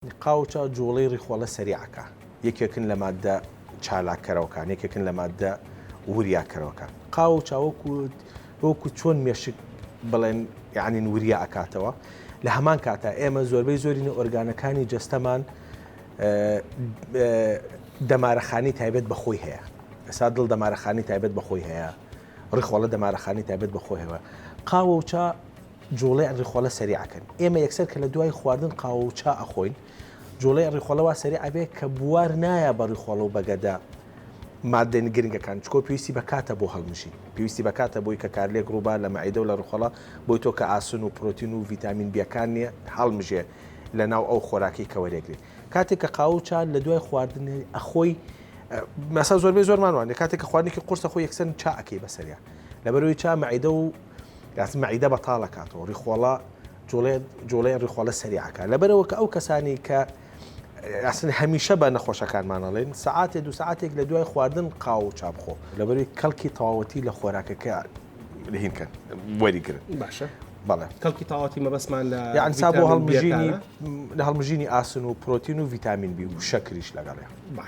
قاوچە جوڵەی ڕیخۆڵە سەریعەکە یەکێکن لە مادە چالاکەرەوەکان یەکێکن لە مادە وریاکەرەوەکان قاوچە وەکو چۆن مێشک بڵێن یعنی وریە ئەکاتەوە لە هەمان کاتە ئێمە زۆربەی زۆرینە ئۆرگانەکانی جەستەمان دەمارەخانی تایبەت بەخۆی هەیە ئێستا دڵ دەمارەخانی تایبەت بەخۆی هەیە ڕیخۆڵە دەمارەخانی تایبەت بەخۆی هەیە قاوچە جوڵەی ڕیخۆڵە سەریعەکەن ئێمە یەکسەر کە لە دوای خواردن قاوچە ئەخۆین جوڵەی ڕیخۆڵەوە سەریع ئەبێ کە بوار نایە بە ڕیخۆڵە و بەگەدا مادەی گرنگەکان چکۆ پێویستی بەکاتە بۆ هەڵمشین پێویستی بەکاتە بۆی کە کارلێک ڕووبا لە مەعیدە و لە ڕیخۆڵە بۆی تۆ کە ئاسن و پرۆتین و ڤیتامین بیەکان نییە هەڵمژێ لە ناو ئەو خۆراکی کە وەرێگری کاتێک کە قاوچە لە دوای خواردن ئەخۆی مەسا زۆربەی زۆرمان وانێ کاتێک کە خواردنێکی قورسە خۆی یەکسەر چا ئەکەی بەسەریا لەبەرەوەی چا مەعیدە و مەعیدە بەتاڵ ئەکاتەوە ڕیخۆڵە جوڵەی ڕیخۆڵە سەریعەکە لەبەرەوە کە ئەو کەسانی کە ئەسن هەمیشە بە نەخۆشەکانمانەڵێن سەعاتێ دو سەعاتێک لە دوای خواردن قاوچە بخۆ لەبەرەوەی کەڵکی تەواوەتی لە خۆراکەکە لەهینکەن وەریگرن باشە بەڵێ کەڵکی تەواوەتی مەبەسمان لە یعنی سا بۆ هەڵمژینی ئاسن و پرۆتین و ڤیتامین بی و شەکریش لەگەڵێ باش